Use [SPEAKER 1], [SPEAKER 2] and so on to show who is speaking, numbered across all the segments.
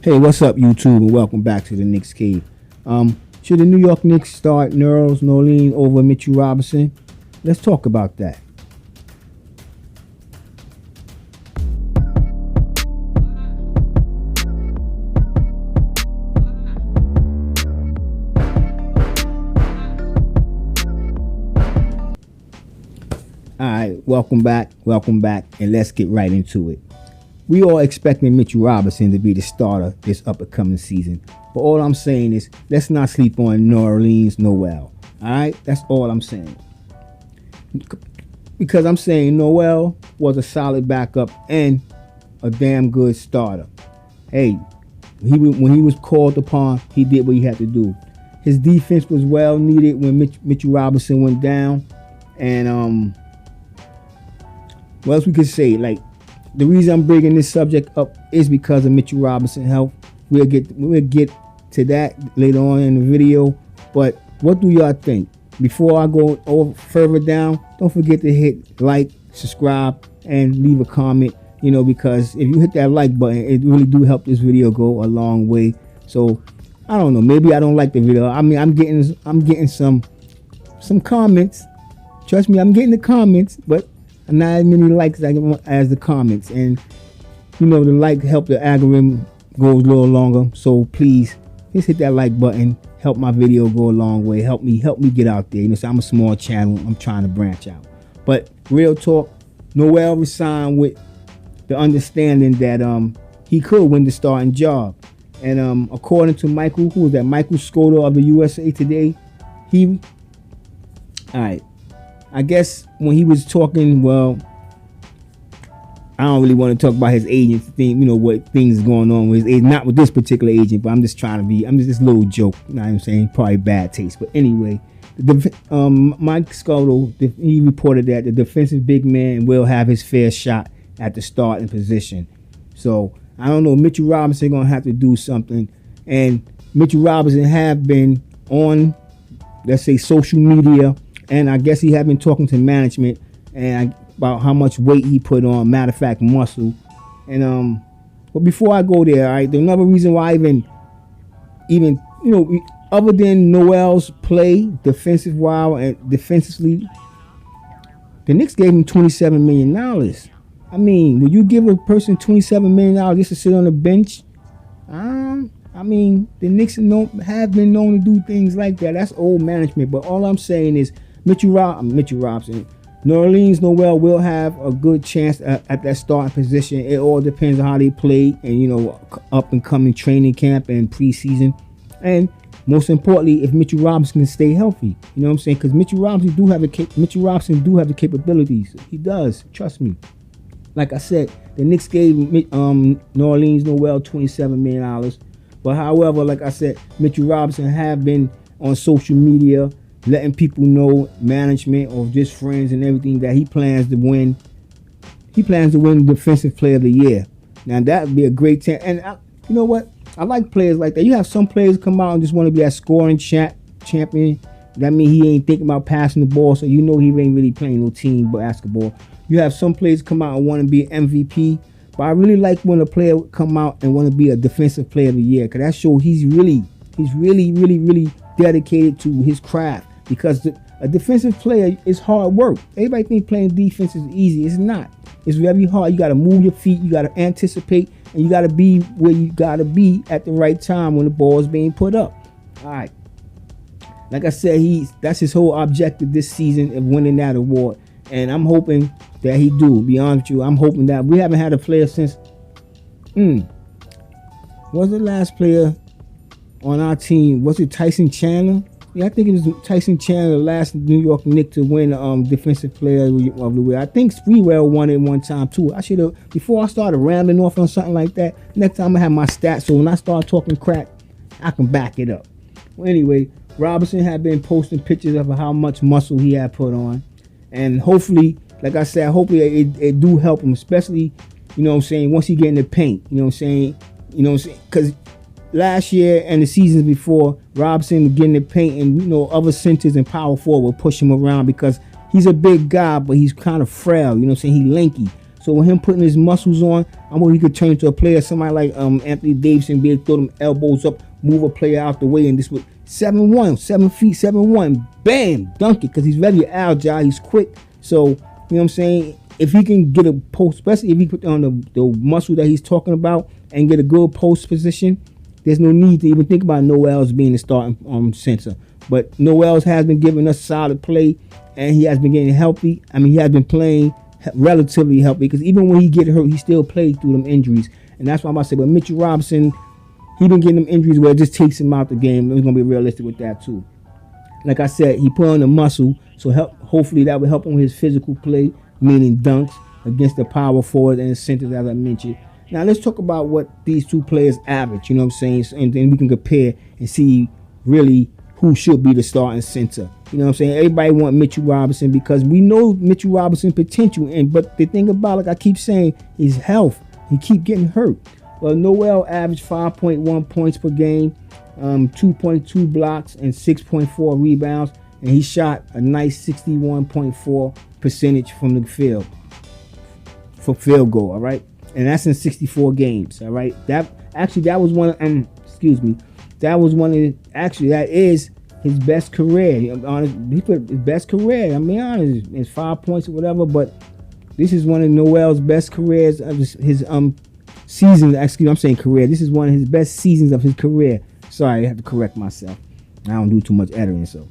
[SPEAKER 1] Hey, what's up, YouTube, and welcome back to the Knicks Cave. Should the New York Knicks start Nerlens Noel over Mitchell Robinson? Let's talk about that. All right, welcome back, and let's get right into it. We all expecting Mitchell Robinson to be the starter this upcoming season. But all I'm saying is, let's not sleep on Nerlens Noel. All right? That's all I'm saying. Because I'm saying Noel was a solid backup and a damn good starter. Hey, when he was called upon, he did what he had to do. His defense was well needed when Mitchell Robinson went down. And what else we could say? Like, the reason I'm bringing this subject up is because of Mitchell Robinson health. We'll get to that later on in the video. But what do y'all think? Before I go further down, don't forget to hit like, subscribe, and leave a comment. Because if you hit that like button, it really do help this video go a long way. So I don't know. Maybe I don't like the video. I mean, I'm getting some comments. Trust me, I'm getting the comments, but not as many likes as the comments. And the like help the algorithm go a little longer. So please just hit that like button. Help my video go a long way. Help me get out there. So I'm a small channel. I'm trying to branch out. But real talk, Noel resigned with the understanding that he could win the starting job. And according to Michael Skoda of the USA Today, I guess when he was talking, well, I don't really want to talk about his agent thing, what things going on with his agent, not with this particular agent, but I'm just this little joke, you know what I'm saying, probably bad taste. But anyway, Mike Skoda, he reported that the defensive big man will have his fair shot at the starting position. So I don't know, Mitchell Robinson going to have to do something. And Mitchell Robinson have been on, let's say, social media, and I guess he had been talking to management and about how much weight he put on. Matter of fact, muscle. And but before I go there, all right, there's another reason why even other than Noel's play defensively, the Knicks gave him $27 million. I mean, would you give a person $27 million just to sit on the bench? I mean, the Knicks have been known to do things like that. That's old management. But all I'm saying is, Mitchell Robinson, Nerlens Noel will have a good chance at that starting position. It all depends on how they play and, up and coming training camp and preseason. And most importantly, if Mitchell Robinson can stay healthy. You know what I'm saying? Because Mitchell Robinson do have the capabilities. He does. Trust me. Like I said, the Knicks gave Nerlens Noel $27 million. But however, like I said, Mitchell Robinson have been on social media letting people know, management or just friends and everything, that he plans to win. He plans to win Defensive Player of the Year. Now that would be a great chance. And you know what? I like players like that. You have some players come out and just want to be that scoring champion. That means he ain't thinking about passing the ball, so he ain't really playing no team basketball. You have some players come out and want to be an MVP. But I really like when a player come out and want to be a Defensive Player of the Year, because that shows he's really dedicated to his craft. Because a defensive player is hard work. Everybody think playing defense is easy. It's not. It's very hard. You got to move your feet. You got to anticipate. And you got to be where you got to be at the right time when the ball is being put up. All right. Like I said, that's his whole objective this season of winning that award. And I'm hoping that he do. Be honest with you, I'm hoping that. We haven't had a player since... was the last player on our team? Was it Tyson Chandler? Yeah, I think it was Tyson Chandler, the last New York Knicks to win Defensive Player of the Year. I think Sprewell won it one time too. I should have, before I started rambling off on something like that, next time I have my stats, so when I start talking crap, I can back it up. Well, anyway, Robinson had been posting pictures of how much muscle he had put on. And hopefully, like I said, it do help him, especially, once he get in the paint, because last year and the seasons before, Robinson would get in the paint, and other centers and power forward would push him around because he's a big guy, but he's kind of frail. He lanky. So with him putting his muscles on, I'm hoping he could turn into a player. Somebody like Anthony Davidson, be able to throw them elbows up, move a player out the way, and this would 7'1", 7 feet, 7'1", bam, dunk it, because he's very agile, he's quick. So, you know what I'm saying? If he can get a post, especially if he put on the muscle that he's talking about and get a good post position, there's no need to even think about Noel's being the starting center. But Noel's has been giving us solid play, and he has been getting healthy. I mean, he has been playing relatively healthy, because even when he get hurt, he still played through them injuries. And that's why I'm about to say, but Mitchell Robinson, he been getting them injuries where it just takes him out the game. We're going to be realistic with that too. Like I said, he put on the muscle, so hopefully that will help him with his physical play, meaning dunks against the power forward and the centers, as I mentioned. Now let's talk about what these two players average, you know what I'm saying? And then we can compare and see really who should be the starting center. You know what I'm saying? Everybody want Mitchell Robinson because we know Mitchell Robinson potential, but the thing about, like I keep saying, is health. He keep getting hurt. Well, Noel averaged 5.1 points per game, 2.2 blocks, and 6.4 rebounds, and he shot a nice 61.4 percentage from the field for field goal. All right, and that's in 64 games. All right, that was one of that is his best career. Honest, he put his best career. I mean, honest, it's 5 points or whatever, but this is one of Noel's best careers of his seasons. Excuse me, I'm saying career. This is one of his best seasons of his career. Sorry, I have to correct myself. I don't do too much editing, so.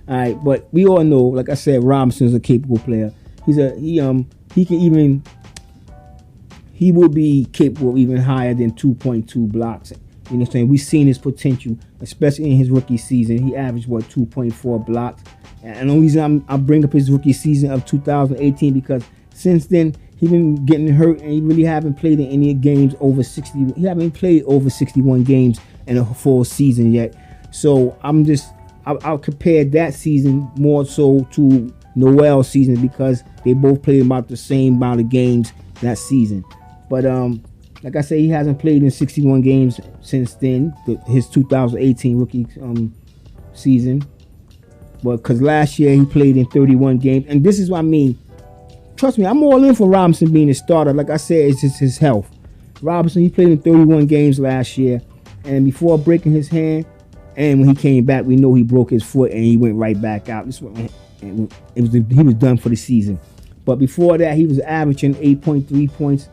[SPEAKER 1] All right, but we all know, like I said, Robinson's a capable player. He will be capable of even higher than 2.2 blocks. You know what I'm saying? We've seen his potential, especially in his rookie season. He averaged 2.4 blocks. And the reason I bring up his rookie season of 2018 because since then he been getting hurt and he really haven't played in any games over 60. He haven't played over 61 games in a full season yet. So I'll compare that season more so to Noel's season because they both played about the same amount of games that season. But like I say, he hasn't played in 61 games since then, his 2018 rookie season. But because last year he played in 31 games, and this is what I mean. Trust me, I'm all in for Robinson being a starter. Like I said, it's just his health. Robinson, he played in 31 games last year, and before breaking his hand, and when he came back, we know he broke his foot and he went right back out. He was done for the season. But before that, he was averaging 8.3 points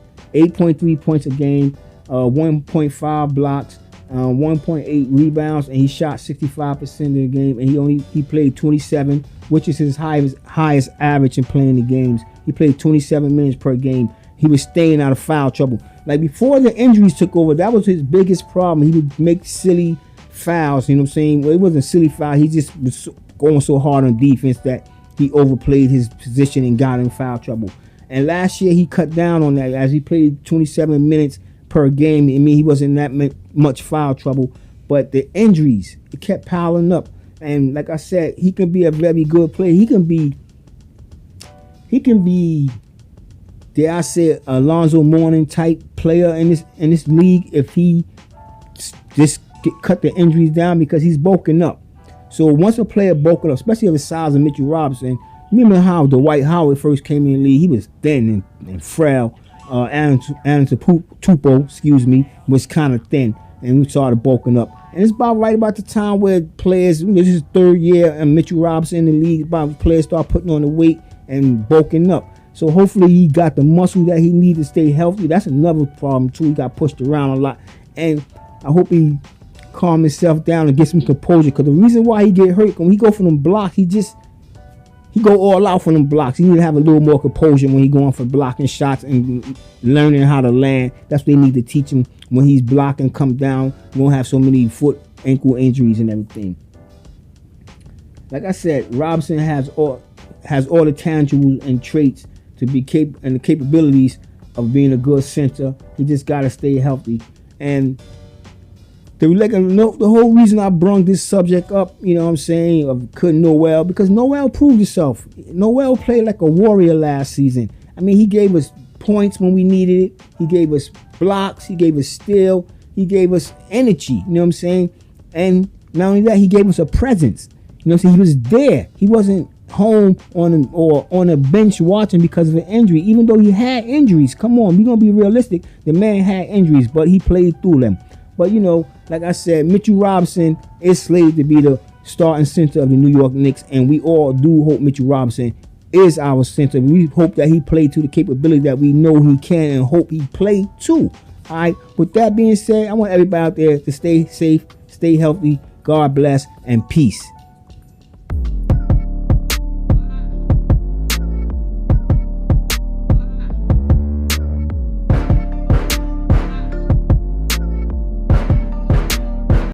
[SPEAKER 1] a game, 1.5 blocks, 1.8 rebounds, and he shot 65% of the game. And he played 27, which is his highest average in playing the games. He played 27 minutes per game. He was staying out of foul trouble. Like before the injuries took over, that was his biggest problem. He would make silly fouls. You know what I'm saying? Well, it wasn't silly foul. He just was going so hard on defense that he overplayed his position and got in foul trouble. And last year he cut down on that as he played 27 minutes per game. I mean, he wasn't that much foul trouble, but the injuries, it kept piling up. And like I said, he can be a very good player. He can be, dare I say, Alonzo Mourning type player in this league if he just cut the injuries down because he's bulking up. So once a player bulking up, especially of the size of Mitchell Robinson, remember how Dwight Howard first came in the league? He was thin and frail. Antetokounmpo, was kind of thin, and we started bulking up. And it's about the time where players, this is third year, and Mitchell Robinson in the league, about players start putting on the weight and bulking up. So hopefully he got the muscle that he needs to stay healthy. That's another problem too. He got pushed around a lot, and I hope he calm himself down and get some composure. Because the reason why he get hurt, when he go for them blocks, he go all out for them blocks. He need to have a little more composure when he going for blocking shots and learning how to land. That's what they need to teach him when he's blocking, come down. He won't have so many foot, ankle injuries and everything. Like I said, Robinson has all the tangibles and traits to be and the capabilities of being a good center. He just got to stay healthy. And the whole reason I brung this subject up, you know what I'm saying, of couldn't Noel, because Noel proved himself. Noel played like a warrior last season. I mean, he gave us points when we needed it. He gave us blocks. He gave us steal. He gave us energy, you know what I'm saying? And not only that, he gave us a presence. You know what I'm saying? He was there. He wasn't home on a bench watching because of an injury, even though he had injuries. Come on, we're gonna be realistic. The man had injuries, but he played through them. But like I said, Mitchell Robinson is slated to be the starting center of the New York Knicks, and we all do hope Mitchell Robinson is our center. We hope that he played to the capability that we know he can, and hope he played too. All right. With that being said, I want everybody out there to stay safe, stay healthy. God bless, and peace.